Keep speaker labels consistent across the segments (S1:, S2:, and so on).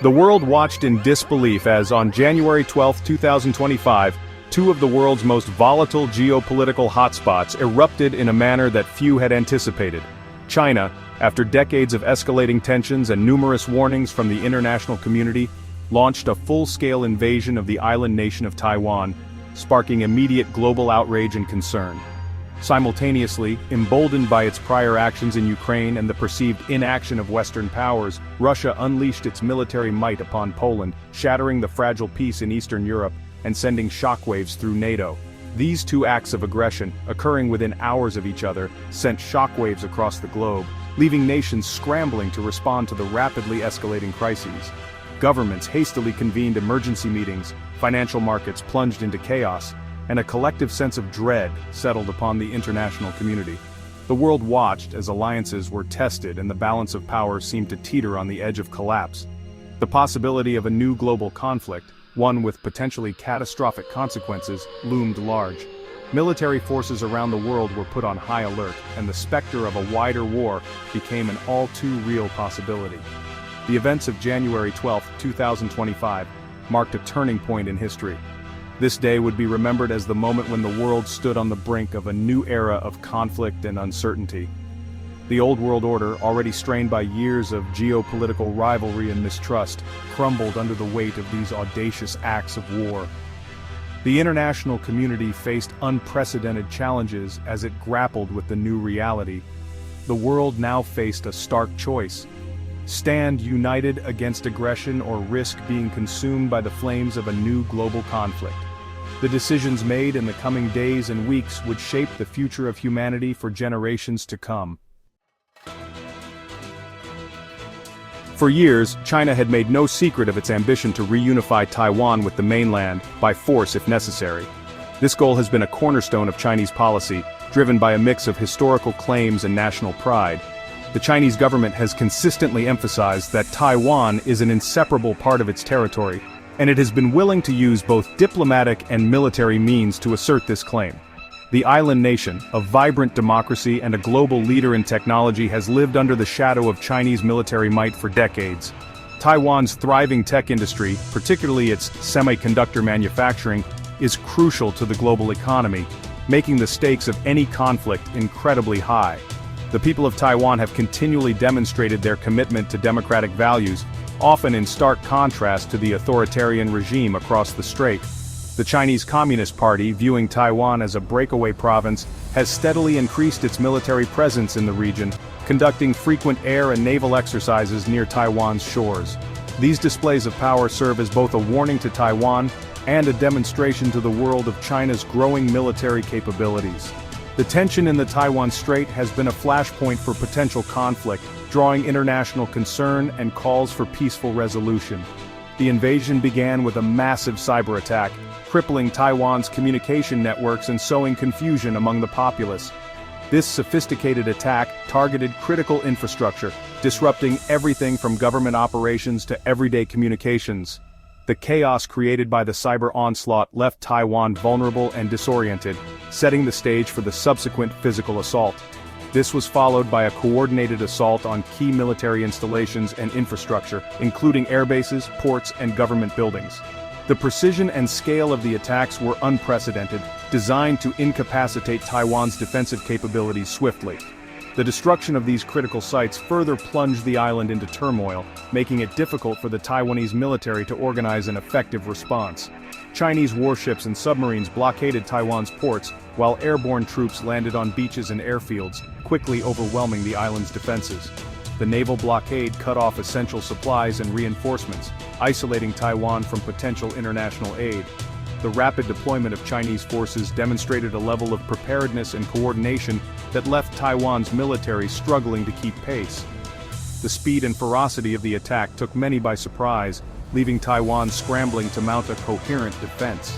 S1: The world watched in disbelief as, on January 12, 2025, two of the world's most volatile geopolitical hotspots erupted in a manner that few had anticipated. China, after decades of escalating tensions and numerous warnings from the international community, launched a full-scale invasion of the island nation of Taiwan, sparking immediate global outrage and concern. Simultaneously, emboldened by its prior actions in Ukraine and the perceived inaction of Western powers, Russia unleashed its military might upon Poland, shattering the fragile peace in Eastern Europe and sending shockwaves through NATO. These two acts of aggression, occurring within hours of each other, sent shockwaves across the globe, leaving nations scrambling to respond to the rapidly escalating crises. Governments hastily convened emergency meetings, financial markets plunged into chaos, and a collective sense of dread settled upon the international community. The world watched as alliances were tested and the balance of power seemed to teeter on the edge of collapse. The possibility of a new global conflict, one with potentially catastrophic consequences, loomed large. Military forces around the world were put on high alert, and the specter of a wider war became an all-too-real possibility. The events of January 12, 2025, marked a turning point in history. This day would be remembered as the moment when the world stood on the brink of a new era of conflict and uncertainty. The old world order, already strained by years of geopolitical rivalry and mistrust, crumbled under the weight of these audacious acts of war. The international community faced unprecedented challenges as it grappled with the new reality. The world now faced a stark choice: stand united against aggression or risk being consumed by the flames of a new global conflict. The decisions made in the coming days and weeks would shape the future of humanity for generations to come. For years, China had made no secret of its ambition to reunify Taiwan with the mainland, by force if necessary. This goal has been a cornerstone of Chinese policy, driven by a mix of historical claims and national pride. The Chinese government has consistently emphasized that Taiwan is an inseparable part of its territory, and it has been willing to use both diplomatic and military means to assert this claim. The island nation, a vibrant democracy and a global leader in technology, has lived under the shadow of Chinese military might for decades. Taiwan's thriving tech industry, particularly its semiconductor manufacturing, is crucial to the global economy, making the stakes of any conflict incredibly high. The people of Taiwan have continually demonstrated their commitment to democratic values, often in stark contrast to the authoritarian regime across the strait. The Chinese Communist Party, viewing Taiwan as a breakaway province, has steadily increased its military presence in the region, conducting frequent air and naval exercises near Taiwan's shores. These displays of power serve as both a warning to Taiwan and a demonstration to the world of China's growing military capabilities. The tension in the Taiwan Strait has been a flashpoint for potential conflict, drawing international concern and calls for peaceful resolution. The invasion began with a massive cyber attack, crippling Taiwan's communication networks and sowing confusion among the populace. This sophisticated attack targeted critical infrastructure, disrupting everything from government operations to everyday communications. The chaos created by the cyber onslaught left Taiwan vulnerable and disoriented, setting the stage for the subsequent physical assault. This was followed by a coordinated assault on key military installations and infrastructure, including airbases, ports, and government buildings. The precision and scale of the attacks were unprecedented, designed to incapacitate Taiwan's defensive capabilities swiftly. The destruction of these critical sites further plunged the island into turmoil, making it difficult for the Taiwanese military to organize an effective response. Chinese warships and submarines blockaded Taiwan's ports, while airborne troops landed on beaches and airfields, quickly overwhelming the island's defenses. The naval blockade cut off essential supplies and reinforcements, isolating Taiwan from potential international aid. The rapid deployment of Chinese forces demonstrated a level of preparedness and coordination that left Taiwan's military struggling to keep pace. The speed and ferocity of the attack took many by surprise, leaving Taiwan scrambling to mount a coherent defense.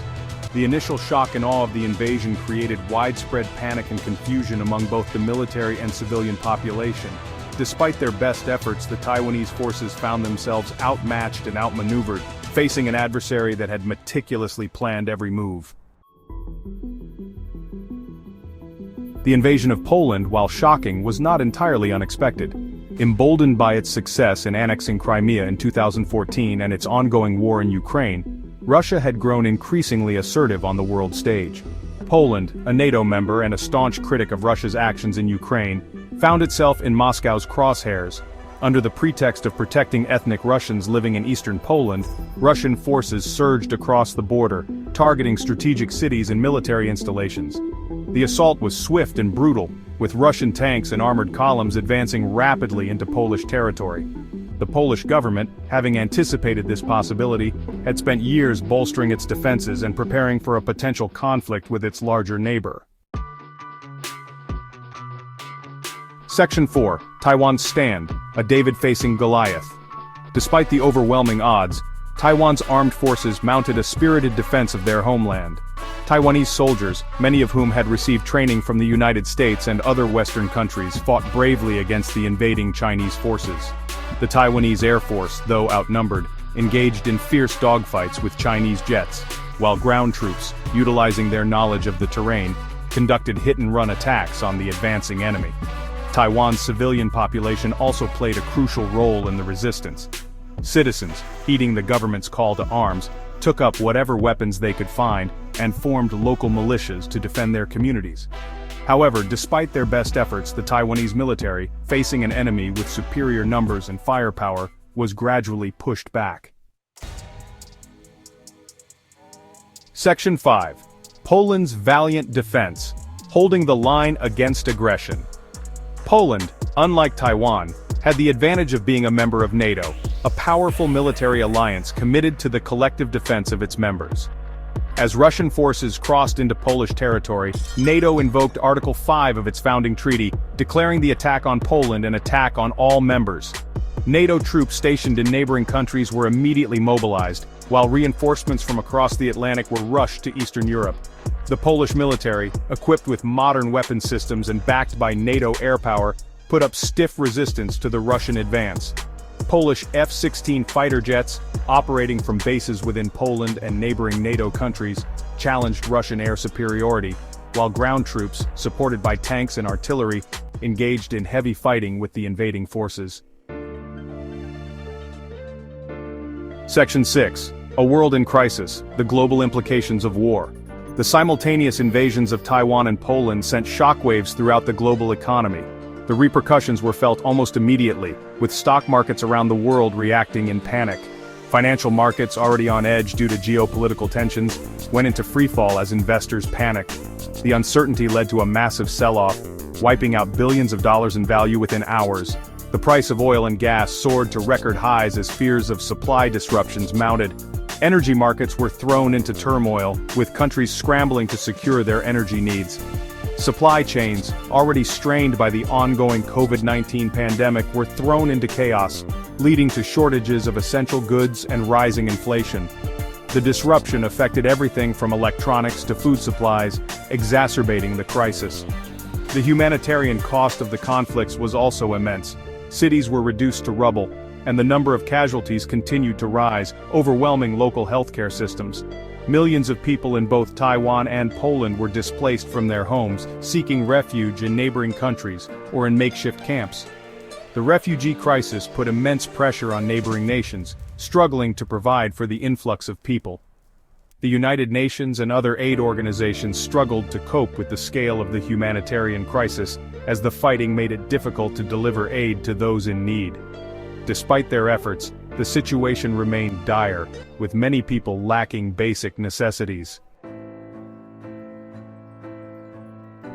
S1: The initial shock and awe of the invasion created widespread panic and confusion among both the military and civilian population. Despite their best efforts, the Taiwanese forces found themselves outmatched and outmaneuvered, facing an adversary that had meticulously planned every move. The invasion of Poland, while shocking, was not entirely unexpected. Emboldened by its success in annexing Crimea in 2014 and its ongoing war in Ukraine, Russia had grown increasingly assertive on the world stage. Poland, a NATO member and a staunch critic of Russia's actions in Ukraine, found itself in Moscow's crosshairs. Under the pretext of protecting ethnic Russians living in eastern Poland, Russian forces surged across the border, targeting strategic cities and military installations. The assault was swift and brutal, with Russian tanks and armored columns advancing rapidly into Polish territory. The Polish government, having anticipated this possibility, had spent years bolstering its defenses and preparing for a potential conflict with its larger neighbor. Section 4. Taiwan's Stand, a David facing Goliath. Despite the overwhelming odds, Taiwan's armed forces mounted a spirited defense of their homeland. Taiwanese soldiers, many of whom had received training from the United States and other Western countries, fought bravely against the invading Chinese forces. The Taiwanese Air Force, though outnumbered, engaged in fierce dogfights with Chinese jets, while ground troops, utilizing their knowledge of the terrain, conducted hit-and-run attacks on the advancing enemy. Taiwan's civilian population also played a crucial role in the resistance. Citizens, heeding the government's call to arms, took up whatever weapons they could find and formed local militias to defend their communities. However, despite their best efforts, the Taiwanese military, facing an enemy with superior numbers and firepower, was gradually pushed back. Section 5. Poland's Valiant Defense, holding the line against aggression. Poland, unlike Taiwan, had the advantage of being a member of NATO, a powerful military alliance committed to the collective defense of its members. As Russian forces crossed into Polish territory, NATO invoked Article 5 of its founding treaty, declaring the attack on Poland an attack on all members. NATO troops stationed in neighboring countries were immediately mobilized, while reinforcements from across the Atlantic were rushed to Eastern Europe. The Polish military, equipped with modern weapon systems and backed by NATO air power, put up stiff resistance to the Russian advance. Polish F-16 fighter jets, operating from bases within Poland and neighboring NATO countries, challenged Russian air superiority, while ground troops, supported by tanks and artillery, engaged in heavy fighting with the invading forces. Section 6. A World in Crisis, the Global Implications of War. The simultaneous invasions of Taiwan and Poland sent shockwaves throughout the global economy. The repercussions were felt almost immediately, with stock markets around the world reacting in panic. Financial markets, already on edge due to geopolitical tensions, went into freefall as investors panicked. The uncertainty led to a massive sell-off, wiping out billions of dollars in value within hours. The price of oil and gas soared to record highs as fears of supply disruptions mounted. Energy markets were thrown into turmoil, with countries scrambling to secure their energy needs. Supply chains, already strained by the ongoing COVID-19 pandemic, were thrown into chaos, leading to shortages of essential goods and rising inflation. The disruption affected everything from electronics to food supplies, exacerbating the crisis. The humanitarian cost of the conflicts was also immense. Cities were reduced to rubble, and the number of casualties continued to rise, overwhelming local healthcare systems. Millions of people in both Taiwan and Poland were displaced from their homes, seeking refuge in neighboring countries or in makeshift camps. The refugee crisis put immense pressure on neighboring nations, struggling to provide for the influx of people. The United Nations and other aid organizations struggled to cope with the scale of the humanitarian crisis, as the fighting made it difficult to deliver aid to those in need. Despite their efforts, the situation remained dire, with many people lacking basic necessities.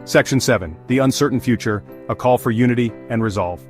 S1: Section 7. The Uncertain Future, a Call for Unity and Resolve.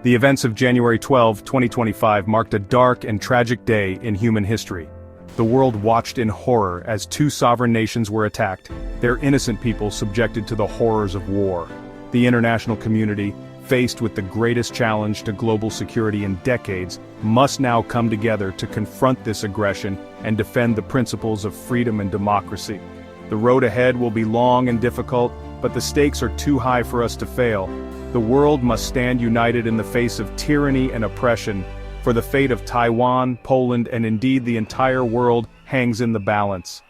S1: The events of January 12, 2025 marked a dark and tragic day in human history. The world watched in horror as two sovereign nations were attacked, their innocent people subjected to the horrors of war. The international community, faced with the greatest challenge to global security in decades, must now come together to confront this aggression and defend the principles of freedom and democracy. The road ahead will be long and difficult, but the stakes are too high for us to fail. The world must stand united in the face of tyranny and oppression, for the fate of Taiwan, Poland, and indeed the entire world hangs in the balance.